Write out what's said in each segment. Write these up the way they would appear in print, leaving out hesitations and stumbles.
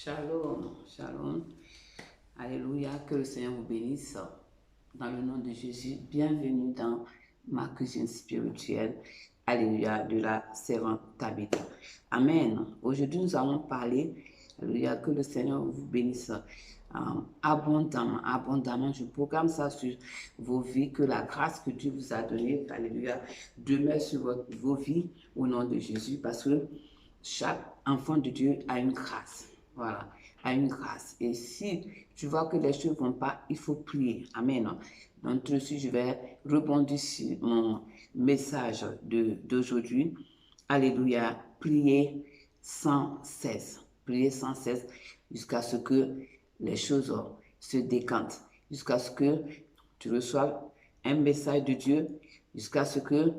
Shalom, shalom. Alléluia, que le Seigneur vous bénisse. Dans le nom de Jésus, bienvenue dans ma cuisine spirituelle. Alléluia, de la servante Tabitha. Amen. Aujourd'hui, nous allons parler, alléluia, que le Seigneur vous bénisse abondamment, abondamment. Je programme ça sur vos vies, que la grâce que Dieu vous a donnée, alléluia, demeure sur vos vies au nom de Jésus, parce que chaque enfant de Dieu a une grâce. Voilà, a une grâce. Et si tu vois que les choses ne vont pas, il faut prier. Amen. Donc, tout de suite, je vais rebondir sur mon message d'aujourd'hui. Alléluia. Prier sans cesse. Prier sans cesse jusqu'à ce que les choses se décantent. Jusqu'à ce que tu reçoives un message de Dieu. Jusqu'à ce que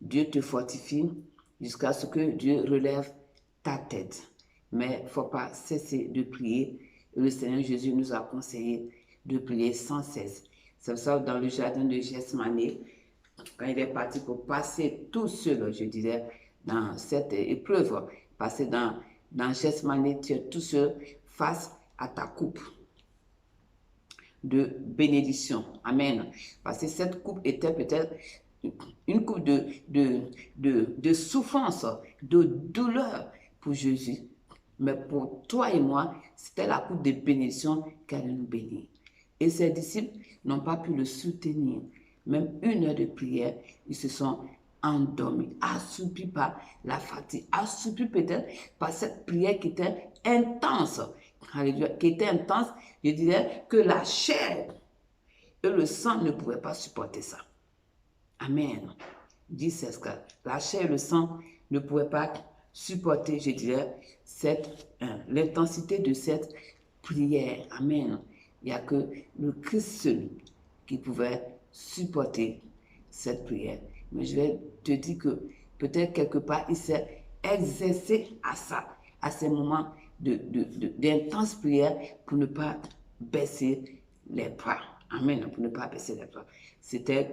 Dieu te fortifie. Jusqu'à ce que Dieu relève ta tête. Mais il ne faut pas cesser de prier. Le Seigneur Jésus nous a conseillé de prier sans cesse. C'est pour ça que dans le jardin de Gethsémani, quand il est parti pour passer tout seul, je dirais, dans cette épreuve, passer dans Gethsémani, tu es tout seul face à ta coupe de bénédiction. Amen. Parce que cette coupe était peut-être une coupe de souffrance, de douleur pour Jésus. Mais pour toi et moi, c'était la coupe de bénédiction qu'elle nous bénit. Et ses disciples n'ont pas pu le soutenir. Même une heure de prière, ils se sont endormis, assoupis par la fatigue, assoupis peut-être par cette prière qui était intense. Qui était intense, je dirais que la chair et le sang ne pouvaient pas supporter ça. Amen. Dit Sesca. La chair et le sang ne pouvaient pas supporter, je dirais, l'intensité de cette prière. Amen. Il n'y a que le Christ seul qui pouvait supporter cette prière. Mais je vais te dire que peut-être quelque part, il s'est exercé à ça, à ces moments d'intense prière pour ne pas baisser les bras. Amen. Pour ne pas baisser les bras. C'était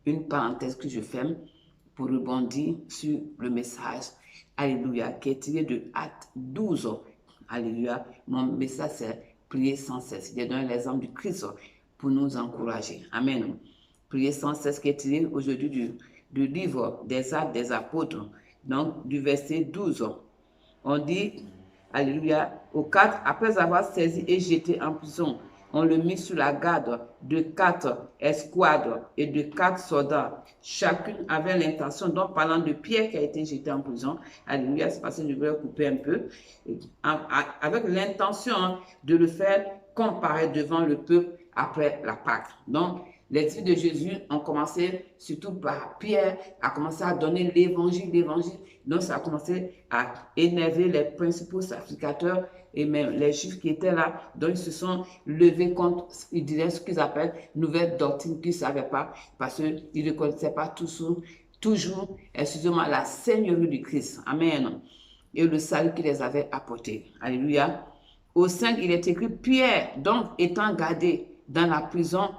une parenthèse que je ferme pour rebondir sur le message, alléluia, qui est tiré de Actes 12. Alléluia. Mon message, c'est prier sans cesse. J'ai donné l'exemple du Christ pour nous encourager. Amen. Prier sans cesse, qui est tiré aujourd'hui du livre des Actes des Apôtres, donc du verset 12. On dit, alléluia, au 4, après avoir saisi et jeté en prison, on le mit sous la garde de 4 escouades et de 4 soldats. Chacune avait l'intention, donc parlant de Pierre qui a été jeté en prison, alléluia, c'est parce que je vais couper un peu, avec l'intention de le faire comparaître devant le peuple après la Pâque. Donc, les disciples de Jésus ont commencé, surtout par Pierre, à commencer à donner l'évangile. Donc, ça a commencé à énerver les principaux sacrificateurs et même les juifs qui étaient là. Donc, ils se sont levés contre, ils disaient ce qu'ils appellent nouvelle doctrine qu'ils ne savaient pas parce qu'ils ne connaissaient pas toujours, excusez-moi, la seigneurie du Christ. Amen. Et le salut qu'il les avait apporté. Alléluia. Au 5, il est écrit, Pierre, donc, étant gardé dans la prison,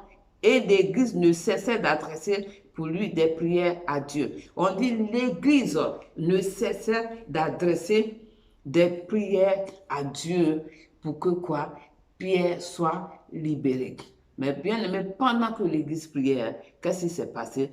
et l'Église ne cessait d'adresser pour lui des prières à Dieu. On dit l'Église ne cessait d'adresser des prières à Dieu pour que quoi? Pierre soit libéré. Mais bien aimé, pendant que l'Église priait, qu'est-ce qui s'est passé?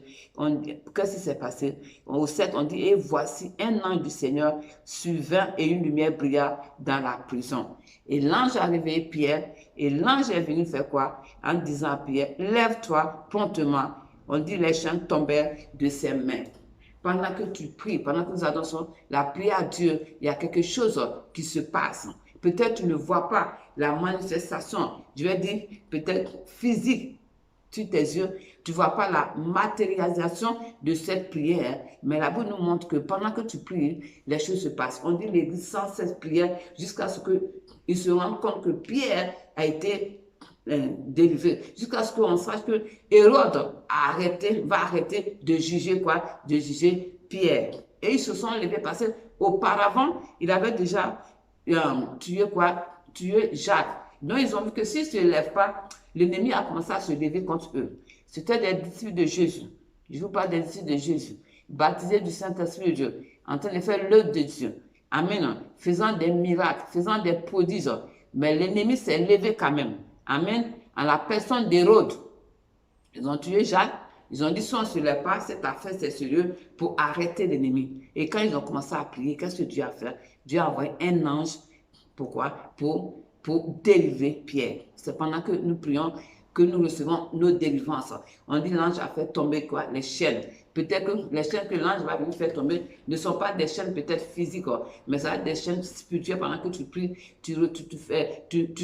Au 7, on dit, et voici un ange du Seigneur survint et une lumière brilla dans la prison. Et l'ange a réveillé Pierre, et l'ange est venu faire quoi? En disant à Pierre, lève-toi promptement. On dit, les chaînes tombèrent de ses mains. Pendant que tu pries, pendant que nous adorons la prière à Dieu, il y a quelque chose qui se passe. Peut-être tu ne vois pas la manifestation, je vais dire peut-être physique sur tes yeux, tu ne vois pas la matérialisation de cette prière, mais la Bible nous montre que pendant que tu pries, les choses se passent. On dit l'Église sans cette prière jusqu'à ce qu'ils se rendent compte que Pierre a été délivré, jusqu'à ce qu'on sache que Hérode va arrêter de juger quoi? De juger Pierre. Et ils se sont levés parce qu'auparavant, il avait déjà tué Jacques. Donc, ils ont vu que s'ils ne se lèvent pas, l'ennemi a commencé à se lever contre eux. C'était des disciples de Jésus. Je ne vous parle des disciples de Jésus, baptisés du Saint-Esprit de Dieu, en train de faire l'œuvre de Dieu, Amen. Faisant des miracles, faisant des prodiges. Mais l'ennemi s'est levé quand même. Amen. En la personne d'Hérode. Ils ont tué Jacques. Ils ont dit, si on ne se lève pas, cette affaire, c'est sérieux pour arrêter l'ennemi. Et quand ils ont commencé à prier, qu'est-ce que Dieu a fait? Dieu a envoyé un ange. Pourquoi? Pour délivrer Pierre. C'est pendant que nous prions que nous recevons nos délivrances. On dit l'ange a fait tomber quoi? Les chaînes. Peut-être que les chaînes que l'ange va venir faire tomber ne sont pas des chaînes peut-être physiques, mais ça va être des chaînes spirituelles. Pendant que tu pries, tu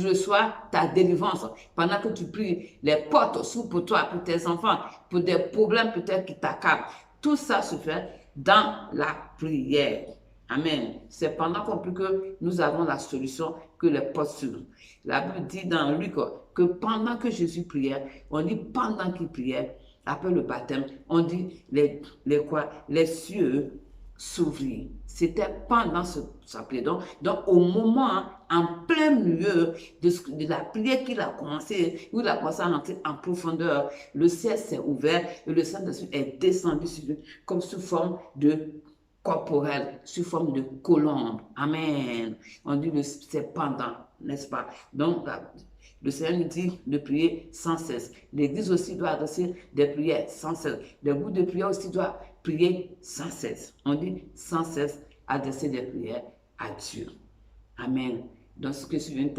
reçois ta délivrance. Pendant que tu pries, les portes s'ouvrent pour toi, pour tes enfants, pour des problèmes peut-être qui t'accablent. Tout ça se fait dans la prière. Amen. C'est pendant qu'on prie que nous avons la solution que les portes s'ouvrent. La Bible dit dans Luc que pendant que Jésus priait, on dit pendant qu'il priait, après le baptême, on dit les cieux s'ouvrirent. C'était pendant sa prière. Donc, au moment, en plein milieu de la prière qu'il a commencé, où il a commencé à rentrer en profondeur, le ciel s'est ouvert et le Saint-Esprit est descendu sur lui comme sous forme de corporel, sous forme de colombe. Amen. On dit c'est pendant, n'est-ce pas? Donc, le Seigneur nous dit de prier sans cesse. L'Église aussi doit adresser des prières sans cesse. Les groupes de prière aussi doivent prier sans cesse. On dit sans cesse adresser des prières à Dieu. Amen. Donc, ce que je viens de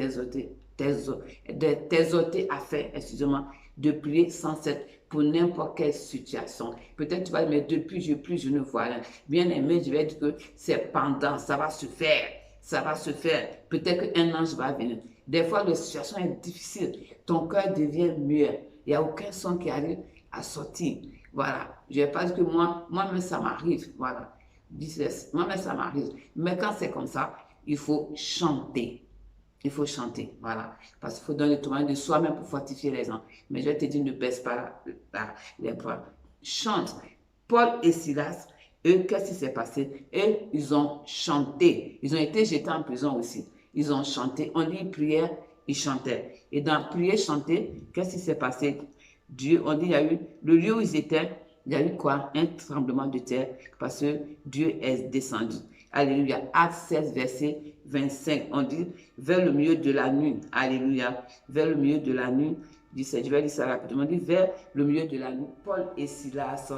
t'exhorter à faire, excusez-moi, de prier sans cesse pour n'importe quelle situation. Peut-être tu vas dire, mais depuis je prie, je ne vois rien. Bien aimé, je vais dire que c'est pendant, ça va se faire. Ça va se faire. Peut-être qu'un ange va venir. Des fois, la situation est difficile. Ton cœur devient muet. Il n'y a aucun son qui arrive à sortir. Voilà. Je ne vais pas dire que moi-même, ça m'arrive. Voilà. Moi-même, ça m'arrive. Mais quand c'est comme ça, il faut chanter. Il faut chanter, voilà. Parce qu'il faut donner le témoignage de soi-même pour fortifier les gens. Mais je vais te dire, ne baisse pas les bras. Chante. Paul et Silas, eux, qu'est-ce qui s'est passé? Et ils ont chanté. Ils ont été jetés en prison aussi. Ils ont chanté. On dit prière, ils chantaient. Et dans prière, chanter, qu'est-ce qui s'est passé? Dieu, on dit, il y a eu le lieu où ils étaient, il y a eu quoi? Un tremblement de terre parce que Dieu est descendu. Alléluia. Acte 16, verset 25. On dit vers le milieu de la nuit. Alléluia. Vers le milieu de la nuit. Je vais dire ça rapidement. On dit vers le milieu de la nuit. Paul et Silas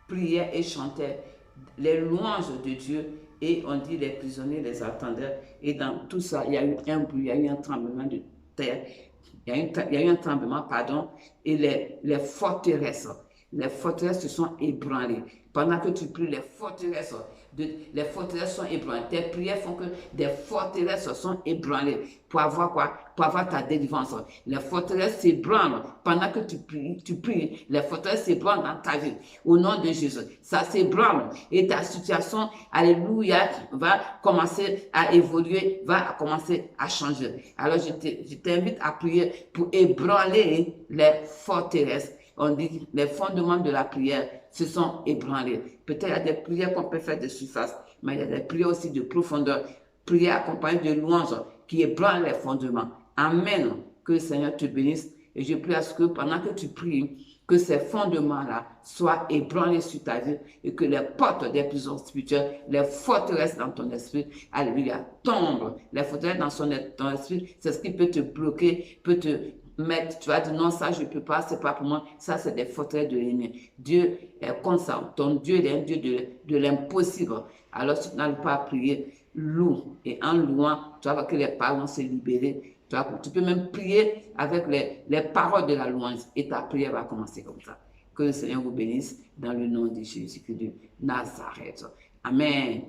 priaient et chantaient les louanges de Dieu. Et on dit les prisonniers les attendaient. Et dans tout ça, il y a eu un bruit, il y a eu un tremblement de terre. Il y a eu un tremblement, pardon. Et les forteresses se sont ébranlées. Pendant que tu pries, les forteresses sont ébranlées. Tes prières font que des forteresses sont ébranlées. Pour avoir quoi? Pour avoir ta délivrance. Les forteresses s'ébranlent. Pendant que tu pries, les forteresses s'ébranlent dans ta vie. Au nom de Jésus. Ça s'ébranle. Et ta situation, alléluia, va commencer à évoluer, va commencer à changer. Alors je t'invite à prier pour ébranler les forteresses. On dit les fondements de la prière se sont ébranlés. Peut-être il y a des prières qu'on peut faire de surface, mais il y a des prières aussi de profondeur. Prières accompagnées de louanges qui ébranlent les fondements. Amen. Que le Seigneur te bénisse. Et je prie à ce que pendant que tu pries, que ces fondements-là soient ébranlés sur ta vie et que les portes des prisons spirituelles, les forteresses dans ton esprit, alléluia, tombent. Les forteresses dans ton esprit, c'est ce qui peut te bloquer, peut te mettre, tu vas dire non, ça je ne peux pas, c'est pas pour moi, ça c'est des forteresses de l'ennemi. Dieu est comme ça, ton Dieu il est un Dieu de l'impossible. Alors si tu n'arrives pas à prier, loue, et en louant, tu vas voir que les paroles vont se libérer. Tu peux même prier avec les paroles de la louange et ta prière va commencer comme ça. Que le Seigneur vous bénisse dans le nom de Jésus-Christ de Nazareth. Amen.